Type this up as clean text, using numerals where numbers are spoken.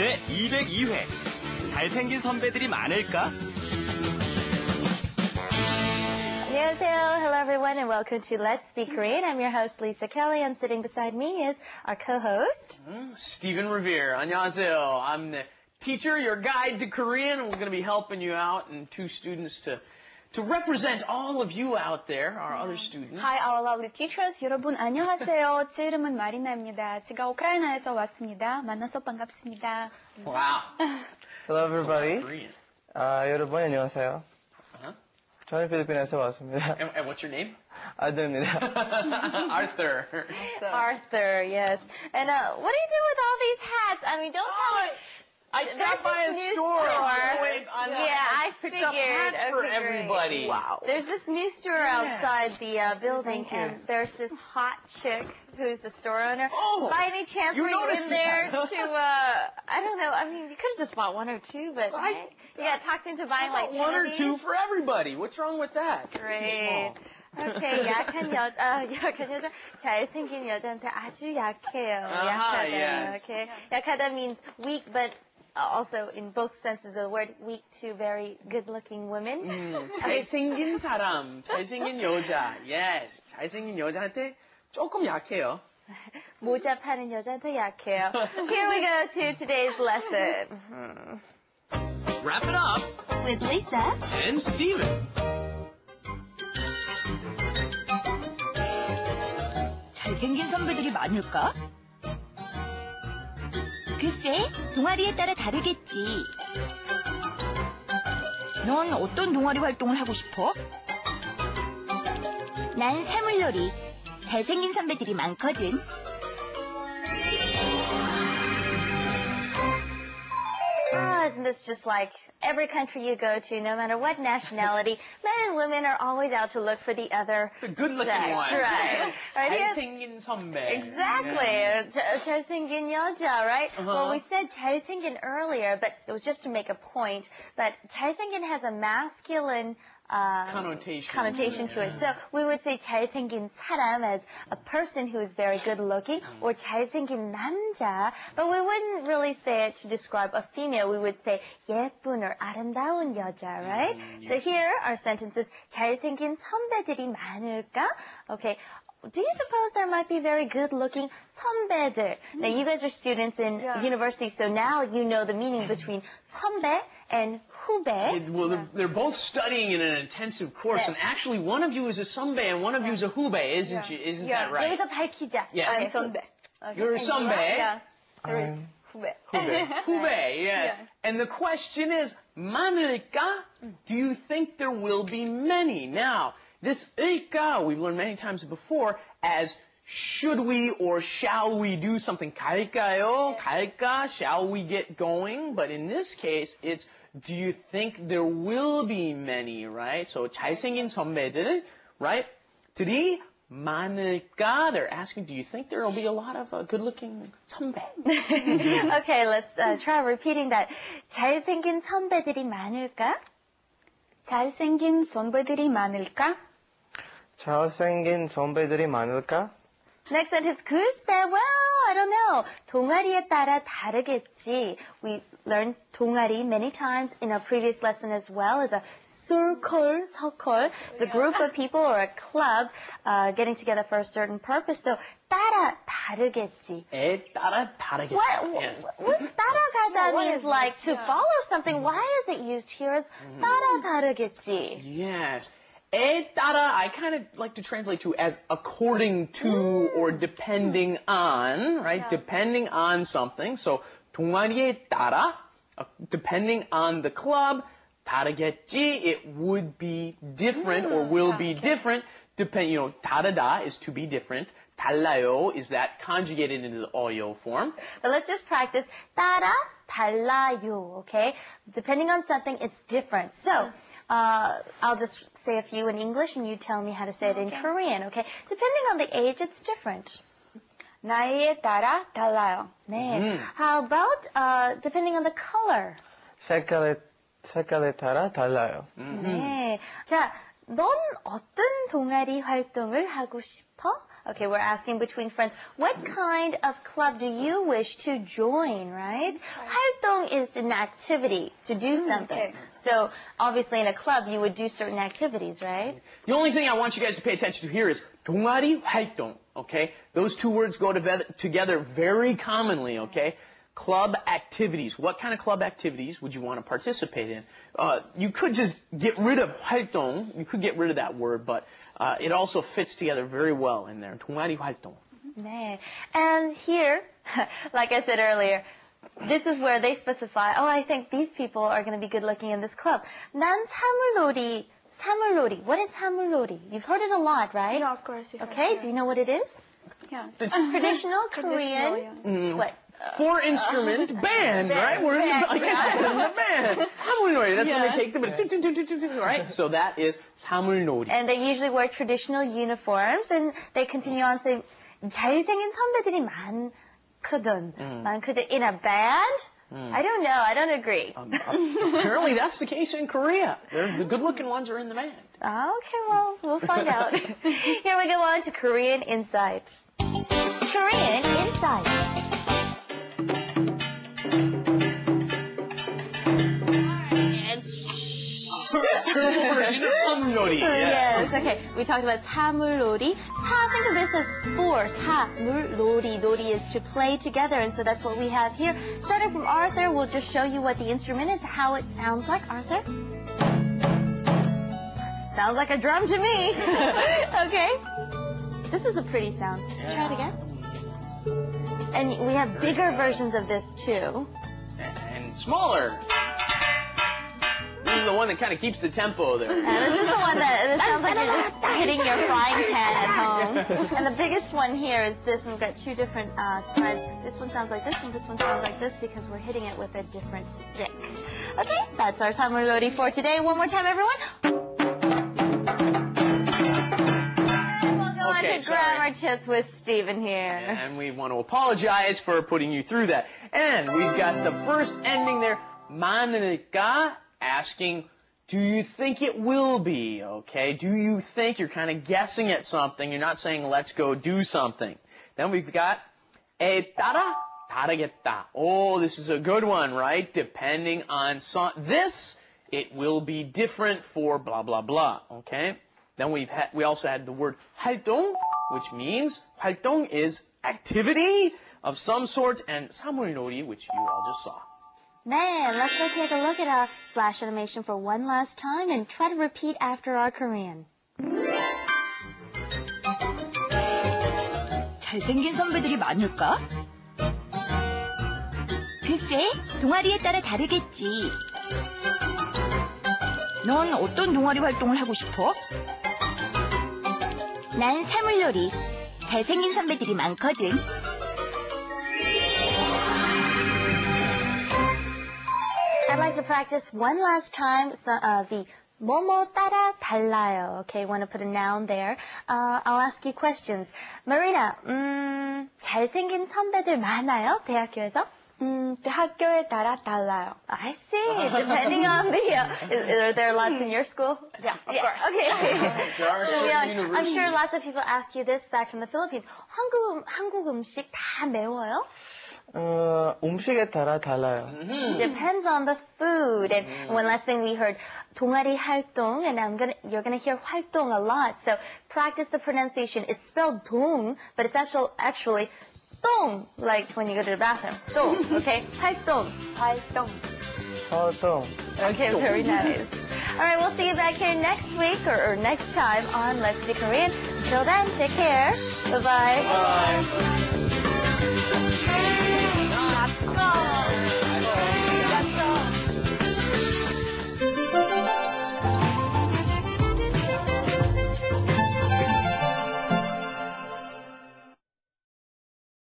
제202회 잘생긴 선배들이 많을까? 안녕하세요. Hello everyone and welcome to Let's Speak Korean. I'm your host Lisa Kelly and sitting beside me is our co-host Stephen Revere. 안녕하세요. I'm the teacher, your guide to Korean, and we're going to be helping you out and two students to represent all of you out there, our other students. Hi, our lovely teachers. 여러분 안녕하세요. 제 이름은 마리나입니다. 제가 우크라이나에서 왔습니다. 만나서 반갑습니다. Wow. Hello everybody. Korean. 여러분 안녕하세요. Uh-huh. 저는 필리핀에서 왔습니다. And what's your name? 아들입니다. Arthur. Arthur. Yes. And what do you do with all these hats? I mean, don't tell me. I stopped by a store. I picked figured. up hats for Okay, great. everybody. Wow. There's this new store outside the building, and there's this hot chick who's the store owner. Oh, by any chance, you were you noticed in there that. to, I don't know, I mean, you could have just bought one or two, but you got talked into buying like 10 one or of two these? for everybody. What's wrong with that? It's too Great. small. Okay, 약한 여자, 잘생긴 여자한테 아주 약해요. Uh-huh, 약하다. yes. Okay, 약하다 means weak, but also in both senses of the word, weak to very good-looking women. 잘생긴 사람, 잘생긴 여자. Yes. 잘생긴 여자한테 조금 약해요. 모자 파는 여자한테 약해요. Here we go to today's lesson. Wrap it up With Lisa. and Steven. 잘생긴 선배들이 많을까? 글쎄, 동아리에 따라 다르겠지. 넌 어떤 동아리 활동을 하고 싶어? 난 사물놀이. 잘생긴 선배들이 많거든. Isn't this just like every country you go to, no matter what nationality, men and women are always out to look for the other The good-looking sex. one. Right. Right. 잘생긴 선배. Exactly. 잘생긴 여자, right? Well, we said 잘생긴 earlier, but it was just to make a point. But 잘생긴 has a masculine connotation to it. So we would say 잘생긴 사람 as a person who is very good looking, or 잘생긴 남자. But we wouldn't really say it to describe a female. We would say 예쁜 or 아름다운 여자, right? So here our sentence is 잘생긴 선배들이 많을까? Okay. Do you suppose there might be very good-looking 선배들? Now, you guys are students in university, so now you know the meaning between 선배 and 후배. Well, they're both studying in an intensive course, and actually one of you is a 선배 and one of you is a 후배, isn't you? Isn't that right? 여기서 밝히자. Yeah. I'm 선배. You're a 선배. Yeah. There is 후배. 후배, yes. And the question is, 많을까? Do you think there will be many? Now, this 을까, we've learned many times before, as should we or shall we do something? 갈까요? 갈까? Shall we get going? But in this case, it's do you think there will be many, right? So 잘생긴 선배들, right? 들이 많을까? They're asking, do you think there will be a lot of good-looking 선배? Okay, let's try repeating that. 잘생긴 선배들이 많을까? 잘생긴 선배들이 많을까? 잘생긴 선배들이 많을까? Next sentence, 글쎄, well, I don't know. 동아리에 따라 다르겠지. We learned 동아리 many times in our previous lesson as well as a circle. It's a group of people or a club getting together for a certain purpose. So 따라 다르겠지. 에 따라 다르겠다. What's 따라가다 means like to follow something. Why is it used here as 따라 다르겠지? Yes. 에 따라, I kind of like to translate to as according to or depending on, right? Depending on something. So 동아리에 따라, depending on the club, 다르겠지, it would be different or will be different. 다르다 is to be different. 달라요 is that conjugated into the 어요 form. But let's just practice 따라 달라요, okay? Depending on something, it's different. So, I'll just say a few in English and you tell me how to say it in Korean, okay? Depending on the age, it's different. 나이에 따라 달라요. 네. How about depending on the color? 색깔에 따라 달라요. 네. 자, 넌 어떤 동아리 활동을 하고 싶어? Okay, we're asking between friends, what kind of club do you wish to join, right? 활동 is an activity, to do something. okay. So, obviously in a club, you would do certain activities, right? The only thing I want you guys to pay attention to here is 동아리 활동, okay? Those two words go together very commonly, okay? Club activities. What kind of club activities would you want to participate in? You could just get rid of 활동. You could get rid of that word, but it also fits together very well in there. 동아리 활동. 네. And here, like I said earlier, this is where they specify, oh, I think these people are going to be good looking in this club. 난 사물놀이. 사물놀이. What is 사물놀이? You've heard it a lot, right? Yeah, of course. Okay, do you know what it is? Yeah. Traditional Korean. What? Four-instrument band, right? We're in the band. 사물놀이. That's when they take the right? So that is 사물놀이. And they usually wear traditional uniforms, and they continue on saying, 잘생긴 선배들이 많거든. 많거든. In a band? I don't know. I don't agree. Apparently that's the case in Korea. The good-looking ones are in the band. Okay, well, we'll find out. Here we go on to Korean Insight. Korean Insight. Yes, okay. We talked about 사물놀이. Think of this as four. 사물놀이. 놀이 is to play together, and so that's what we have here. Starting from Arthur, we'll just show you what the instrument is, how it sounds like. Arthur? Sounds like a drum to me. Okay. This is a pretty sound. Try it again. And we have bigger versions of this, too. And smaller. This is the one that kind of keeps the tempo there. And this is the one that sounds like you're just hitting your frying pan at home. And the biggest one here is this. We've got two different sides. This one sounds like this, and this one sounds like this because we're hitting it with a different stick. Okay, that's our 사물놀이 for today. One more time, everyone. Grammar Chits with Stephen here. And we want to apologize for putting you through that. And we've got the first ending there, 많을까, asking, do you think it will be? Okay, do you think? You're kind of guessing at something. You're not saying, let's go do something. Then we've got 에 따라 다르겠다. Oh, this is a good one, right? Depending on this, it will be different for blah, blah, blah. Okay? Then we also had the word 활동, which means 활동 is activity of some sort, and 사물놀이, which you all just saw. Man, let's go take a look at our flash animation for one last time and try to repeat after our Korean. 잘생긴 선배들이 많을까? 글쎄, 동아리에 따라 다르겠지. 넌 어떤 동아리 활동을 하고 싶어? 난 사물놀이. 잘생긴 선배들이 많거든. I'd like to practice one last time the 뭐뭐 따라 달라요. Okay, want to put a noun there. I'll ask you questions. Marina, 잘생긴 선배들 많아요? 대학교에서? 학교에 따라 달라요. I see. Depending on the, are there lots in your school? Yeah, of course. Okay. There are certain universities. I'm sure lots of people ask you this back from the Philippines. 한국 음식 다 매워요? 음식에 따라 달라요. Depends on the food. And one last thing we heard, 동아리 활동, and you're gonna hear 활동 a lot. So practice the pronunciation. It's spelled 동, but it's actually 똥, like when you go to the bathroom. 똥, okay? 활동. 활동. 활동. Okay, very nice. All right, we'll see you back here next week or next time on Let's Be Korean. Until then, take care. Bye-bye. Bye.